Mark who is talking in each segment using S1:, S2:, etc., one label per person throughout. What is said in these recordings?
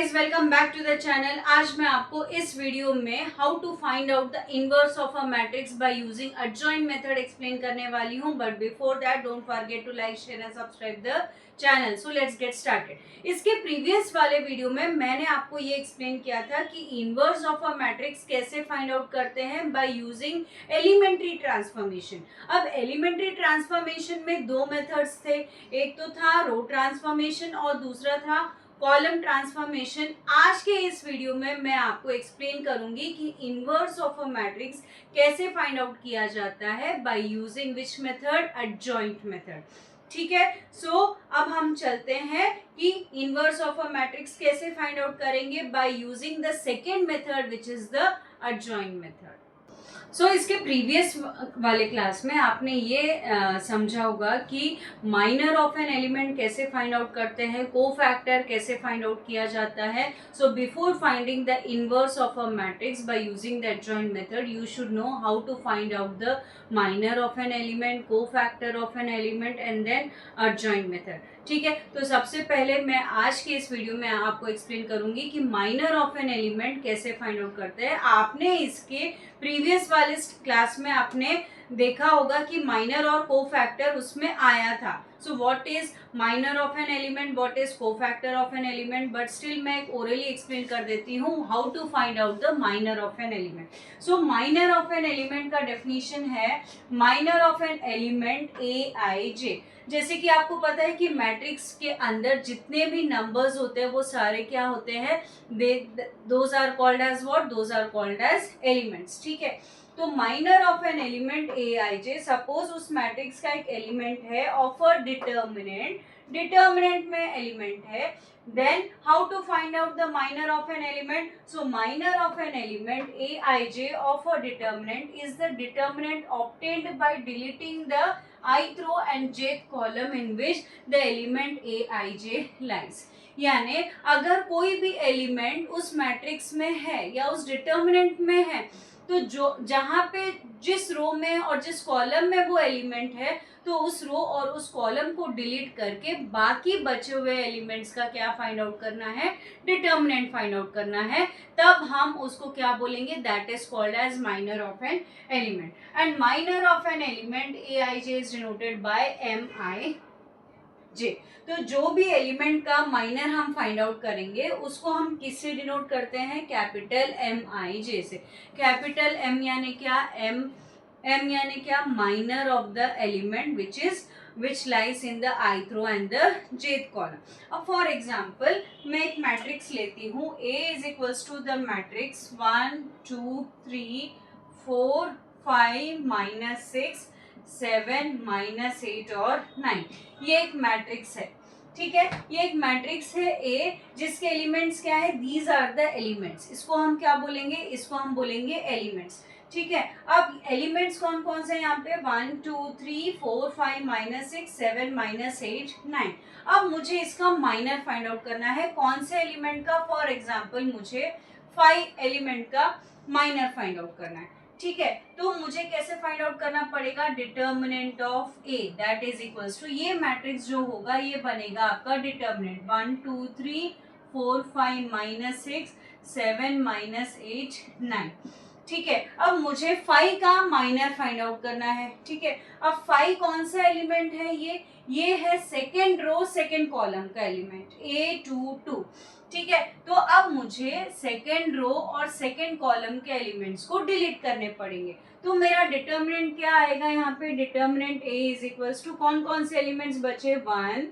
S1: Guys, welcome back to the channel. आज मैं आपको इस वीडियो में how to find out the inverse of a matrix by using adjoint method explain करने वाली हूं। But before that don't forget to like, share and subscribe the channel. So let's get started. इसके प्रीवियस वाले वीडियो में मैंने आपको ये एक्सप्लेन किया था कि इनवर्स ऑफ अ मैट्रिक्स कैसे फाइंड आउट करते हैं बाय यूजिंग एलिमेंट्री ट्रांसफॉर्मेशन। अब एलिमेंट्री ट्रांसफॉर्मेशन में दो मेथड्स थे, एक तो था रो ट्रांसफॉर्मेशन और दूसरा था कॉलम ट्रांसफॉर्मेशन। आज के इस वीडियो में मैं आपको एक्सप्लेन करूंगी कि इनवर्स ऑफ अ मैट्रिक्स कैसे फाइंड आउट किया जाता है by using which method, adjoint method. ठीक है, सो अब हम चलते हैं कि इनवर्स ऑफ अ मैट्रिक्स कैसे फाइंड आउट करेंगे by using the second method which is the adjoint method. So इसके प्रीवियस वाले क्लास में आपने ये समझा होगा कि माइनर ऑफ एन एलिमेंट कैसे फाइंड आउट करते हैं, कोफैक्टर कैसे फाइंड आउट किया जाता है। So before finding the inverse of a matrix by using the adjoint method, you should know how to find out the minor of an element, cofactor of an element and then adjoint method. ठीक है, तो सबसे पहले मैं आज के इस वीडियो में आपको एक्सप्लेन करूंगी कि माइनर ऑफ एन एलिमेंट कैसे फाइंड आउट करते हैं। आपने इसके प्रीवियस वाले क्लास में आपने देखा होगा कि माइनर और कोफैक्टर उसमें आया था। So what is minor of an element, what is cofactor of an element, but still मैं ओरली एक्सप्लेन कर देती हूँ how to find out the minor of an element. So minor of an element का definition है minor of an element A I J. जैसे कि आपको पता है कि मैट्रिक्स के अंदर जितने भी नंबर्स होते हैं वो सारे क्या होते हैं, those are called as what, those are called as elements. ठीक है, तो minor of an element A I J, suppose उस मैट्रिक्स का एक एलिमेंट है ऑफ अ डिटर्मिनेंट, डिटर्मिनेंट में एलिमेंट है, then how to find out the minor of an element? So minor of an element aij of a determinant is the determinant obtained by deleting the ith row and jth column in which the element aij lies। यानी अगर कोई भी element उस matrix में है या उस determinant में है, तो जो जहाँ पे जिस रो में और जिस कॉलम में वो एलिमेंट है, तो उस रो और उस कॉलम को डिलीट करके बाकी बचे हुए एलिमेंट्स का क्या फाइंड आउट करना है, डिटर्मिनेंट फाइंड आउट करना है। तब हम उसको क्या बोलेंगे, that is called as minor of an element. And minor of an element A I J is denoted by M I J. तो जो भी एलिमेंट का माइनर हम फाइंड आउट करेंगे उसको हम किससे डिनोट करते हैं, कैपिटल एम आई जे से। कैपिटल एम यानी क्या, एम यानी क्या, minor of the element which lies in the ith row and the jth column. अब फॉर एग्जाम्पल मैं एक मैट्रिक्स लेती हूँ, A is equals to the matrix 1 2 3 4 5 -6 7 -8 और 9। ये एक मैट्रिक्स है। ठीक है, ये एक मैट्रिक्स है A जिसके एलिमेंट्स क्या है, दीज आर द एलिमेंट्स। इसको हम क्या बोलेंगे, इसको हम बोलेंगे एलिमेंट्स। ठीक है, अब एलिमेंट्स कौन कौन से हैं यहाँ पे, 1 2 3 4 5 -6 7 -8 9। अब मुझे इसका माइनर फाइंड आउट करना है, कौन से एलिमेंट का, फॉर एग्जाम्पल मुझे 5 एलिमेंट का माइनर फाइंड आउट करना है। ठीक है, तो मुझे कैसे फाइंड आउट करना पड़ेगा, determinant of A that is equals to, ये मैट्रिक्स जो होगा ये बनेगा आपका डिटर्मिनेंट 1 2 3 4 5 -6 7 -8 9। ठीक है, अब मुझे 5 का माइनर फाइंड आउट करना है। ठीक है, अब 5 कौन सा एलिमेंट है, ये है सेकेंड रो सेकेंड कॉलम का एलिमेंट A22। ठीक है, तो अब मुझे सेकेंड रो और सेकेंड कॉलम के एलिमेंट्स को डिलीट करने पड़ेंगे। तो मेरा डिटर्मिनेंट क्या आएगा यहाँ पे, determinant A is equals to, कौन कौन से एलिमेंट्स बचे, 1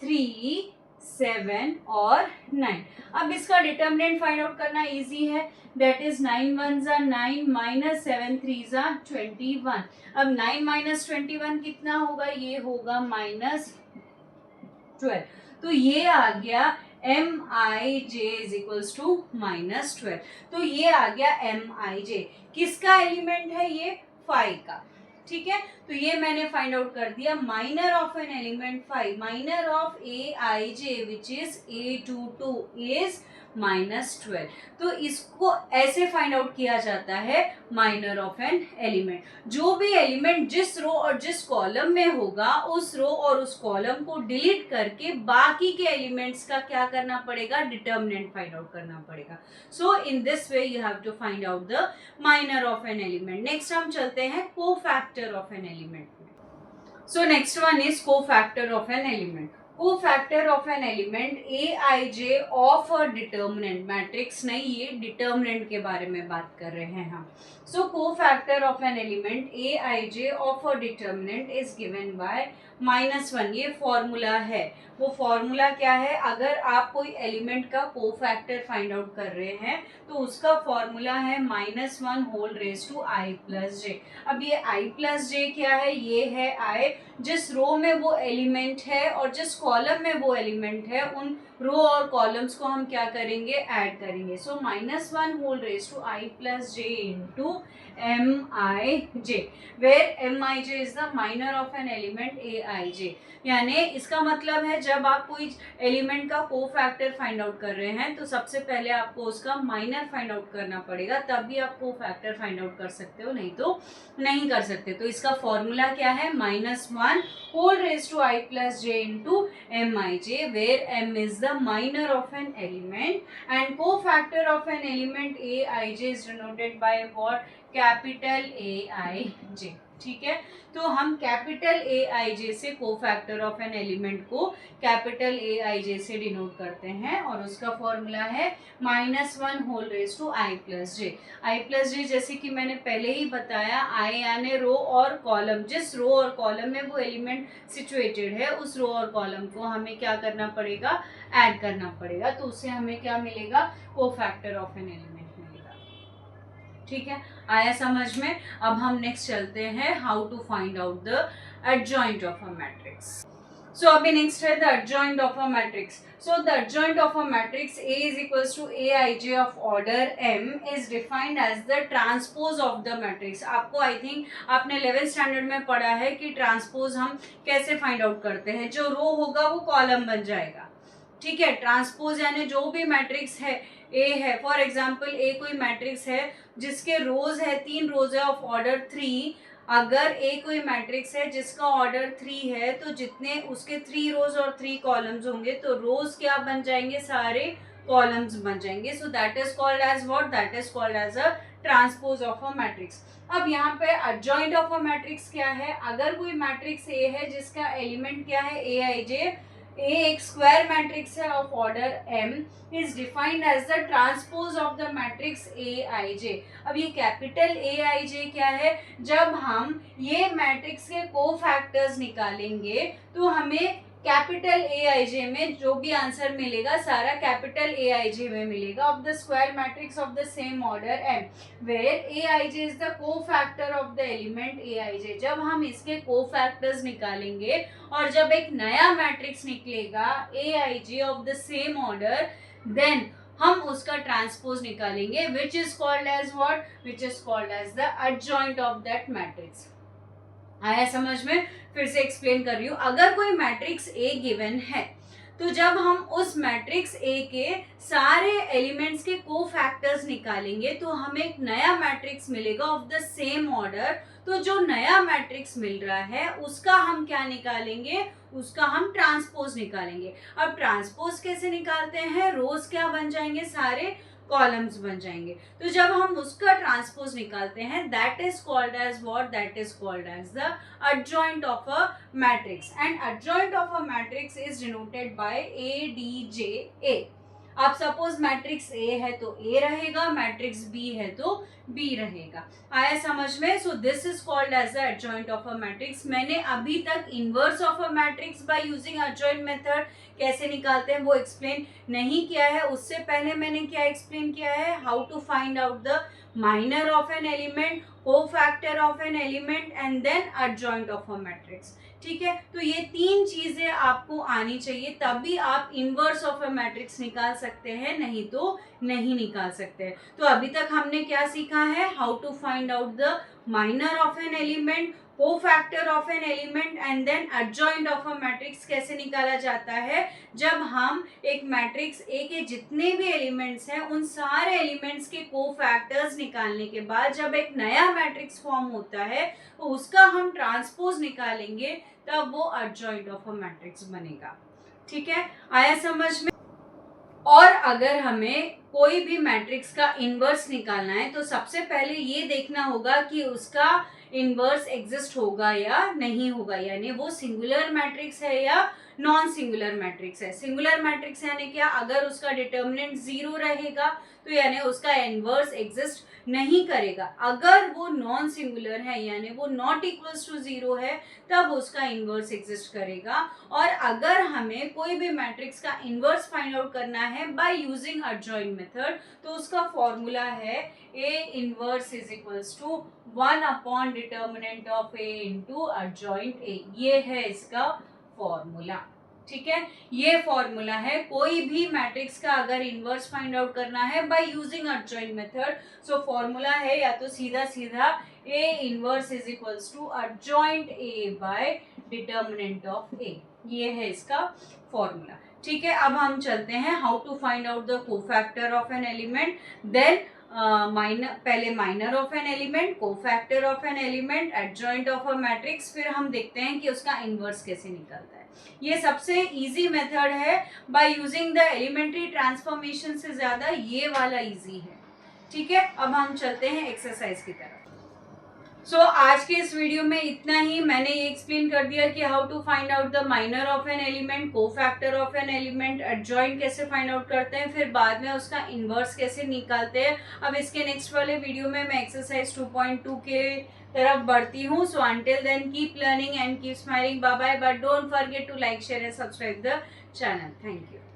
S1: 3 7 और 9। अब इसका डिटर्मिनेंट फाइंड आउट करना इजी है, that is 9 1s are 9 -7 3s are 21। अब 9 -21 कितना होगा, ये होगा -12। तो ये आ गया M I J is equals to -12। तो ये आ गया एम आई जे, किसका एलिमेंट है, ये 5 का। ठीक है, तो ये मैंने फाइंड आउट कर दिया। Minor of an element 5, minor of A I J which is A22 is -12। तो इसको ऐसे फाइंड आउट किया जाता है माइनर ऑफ एन एलिमेंट। जो भी एलिमेंट जिस रो और जिस कॉलम में होगा उस रो और उस कॉलम को डिलीट करके बाकी के एलिमेंट्स का क्या करना पड़ेगा, डिटर्मिनेंट फाइंड आउट करना पड़ेगा। So in this way you have to find out the minor of an element. Next हम चलते हैं कोफैक्टर ऑफ एन एलिमेंट में। So next one is cofactor of an element. Cofactor of an element Aij of a determinant, matrix नहीं, ये determinant के बारे में बात कर रहे हैं हम। So cofactor of an element Aij of a determinant is given by -1। ये फॉर्मूला है। वो फॉर्मूला क्या है, अगर आप कोई एलिमेंट का कोफैक्टर फाइंड आउट कर रहे हैं तो उसका फॉर्मूला है -1 whole raise to i plus J. अब ये i प्लस जे क्या है, ये है i, जिस रो में वो एलिमेंट है और जिस कॉलम में वो एलिमेंट है उन रो और कॉलम्स को हम क्या करेंगे, ऐड करेंगे। So -1 whole raise to i plus J into Mij, where Mij is the minor of an element Aij। यानी इसका मतलब है जब आप कोई एलिमेंट का कोफैक्टर फाइंड आउट कर रहे हैं तो सबसे पहले आपको उसका माइनर फाइंड आउट करना पड़ेगा, तब भी आप कोफैक्टर फाइंड आउट कर सकते हो, नहीं तो नहीं कर सकते। तो इसका फॉर्मूला क्या है, -1 whole raise to i plus J into Mij, where m is the minor of an element and cofactor of an element Aij is denoted by what, capital Aij। ठीक है, तो हम कैपिटल Aij से cofactor of an element को capital Aij से denote करते हैं और उसका फॉर्मूला है -1 whole raise to i plus J. i plus J जैसे कि मैंने पहले ही बताया, i यानी रो और कॉलम, जिस रो और कॉलम में वो एलिमेंट सिचुएटेड है उस रो और कॉलम को हमें क्या करना पड़ेगा, ऐड करना पड़ेगा। तो उससे हमें क्या मिलेगा, कोफैक्टर ऑफ एन एलिमेंट। ठीक है, आया समझ में। अब हम नेक्स्ट चलते हैं how to find out the adjoint of a matrix. So अभी नेक्स्ट है the adjoint of a matrix. So the adjoint of a matrix A is equals to Aij of order m is defined as the transpose of the matrix। आपको I think आपने 11th standard में पढ़ा है कि transpose हम कैसे find out करते हैं। जो रो होगा वो कॉलम बन जाएगा। ठीक है, ट्रांसपोज यानी जो भी मैट्रिक्स है ए है, फॉर एग्जाम्पल ए कोई मैट्रिक्स है जिसके रोज है 3 रोज है ऑफ ऑर्डर 3। अगर ए कोई मैट्रिक्स है जिसका ऑर्डर 3 है तो जितने उसके 3 रोज और 3 कॉलम्स होंगे तो रोज क्या बन जाएंगे, सारे कॉलम्स बन जाएंगे। So that is called as what, that is called as a transpose of a matrix. अब यहाँ पे एडजॉइंट ऑफ अ मैट्रिक्स क्या है, अगर कोई मैट्रिक्स ए है जिसका एलिमेंट क्या है Aij, A एक स्क्वायर मैट्रिक्स है of order m is defined as the transpose of the matrix Aij। अब ये कैपिटल Aij क्या है, जब हम ये मैट्रिक्स के कोफैक्टर्स निकालेंगे तो हमें कैपिटल Aij में जो भी आंसर मिलेगा सारा कैपिटल Aij में मिलेगा of the square matrix of the same order m, where Aij is the cofactor of the element Aij। जब हम इसके कोफैक्टर्स निकालेंगे और जब एक नया मैट्रिक्स निकलेगा Aij of the same order, then हम उसका ट्रांसपोज निकालेंगे which is called as what, which is called as the adjoint of that matrix. आया समझ में, फिर से एक्सप्लेन कर रही हूँ। अगर कोई मैट्रिक्स ए गिवन है तो जब हम उस मैट्रिक्स ए के सारे एलिमेंट्स के कोफैक्टर्स निकालेंगे तो हमें एक नया मैट्रिक्स मिलेगा ऑफ द सेम ऑर्डर। तो जो नया मैट्रिक्स मिल रहा है उसका हम क्या निकालेंगे, उसका हम ट्रांसपोज निकालेंगे। अब ट्रांसपोज कैसे निकालते हैं, रोज क्या बन जाएंगे, सारे कॉलम्स बन जाएंगे। तो जब हम उसका ट्रांसपोज निकालते हैं that is called as what, that is called as the adjoint of a matrix and adjoint of a matrix is denoted by ADJ। अब सपोज मैट्रिक्स ए है तो ए रहेगा, मैट्रिक्स बी है तो बी रहेगा। आया समझ में। So this is called as the adjoint of a matrix. मैंने अभी तक inverse of a matrix by using adjoint method कैसे निकालते हैं वो एक्सप्लेन नहीं किया है। उससे पहले मैंने क्या एक्सप्लेन किया है, how to find out the minor of an element, cofactor of an element and then adjoint of a matrix. ठीक है, तो ये 3 चीजें आपको आनी चाहिए तभी आप इनवर्स ऑफ अ मैट्रिक्स निकाल सकते हैं, नहीं तो नहीं निकाल सकते। तो अभी तक हमने क्या सीखा है, how to find out the minor of an element, cofactor of an element and then adjoint of a matrix कैसे निकाला जाता है, जब हम एक मैट्रिक्स ए के जितने भी एलिमेंट्स हैं उन सारे एलिमेंट्स के कोफैक्टर्स निकालने के बाद जब एक नया मैट्रिक्स फॉर्म होता है तो उसका हम ट्रांसपोज निकालेंगे, तब वो एडजॉइंट ऑफ अ मैट्रिक्स बनेगा। ठीक है, आया समझ में। और अगर हमें कोई भी मैट्रिक्स का इनवर्स निकालना है तो सबसे पहले ये देखना होगा कि उसका इनवर्स एग्जिस्ट होगा या नहीं होगा, यानी वो सिंगुलर मैट्रिक्स है या नॉन सिंगुलर मैट्रिक्स है। सिंगुलर मैट्रिक्स यानी क्या, अगर उसका डिटर्मिनेंट 0 रहेगा तो यानी उसका इनवर्स एग्जिस्ट नहीं करेगा। अगर वो नॉन सिंगुलर है यानी वो नॉट इक्वल्स टू 0 है, तब उसका इनवर्स एग्जिस्ट करेगा। और अगर हमें कोई भी मैट्रिक्स का इनवर्स फाइंड आउट करना है बाय यूजिंग एडजॉइंट मेथड, तो उसका फॉर्मूला है A inverse is equals to 1 upon determinant of A into adjoint A। ये है इसका फॉर्मूला। ठीक है, ये फॉर्मूला है। कोई भी मैट्रिक्स का अगर इनवर्स फाइंड आउट करना है by using adjoint method, so formula है या तो सीधा सीधा A inverse is equals to adjoint A by determinant of A। ये है इसका फॉर्मूला। ठीक है, अब हम चलते हैं how to find out the cofactor of an element, then पहले minor of an element, cofactor of an element, adjoint of a matrix, फिर हम देखते हैं कि उसका इनवर्स कैसे निकलता है। ये सबसे इजी मेथड है, by using the elementary transformation से ज्यादा ये वाला इजी है। ठीक है, अब हम चलते हैं एक्सरसाइज की तरफ। सो आज के इस वीडियो में इतना ही। मैंने ये एक्सप्लेन कर दिया कि how to find out the minor of an element, cofactor of an element, adjoint कैसे फाइंड आउट करते हैं, फिर बाद में उसका इनवर्स कैसे निकालते हैं। अब इसके नेक्स्ट वाले वीडियो में मैं एक्सरसाइज 2.2 के तरफ बढ़ती हूँ। So until then keep learning and keep smiling, bye bye, but don't forget to like, share and subscribe the channel. Thank you.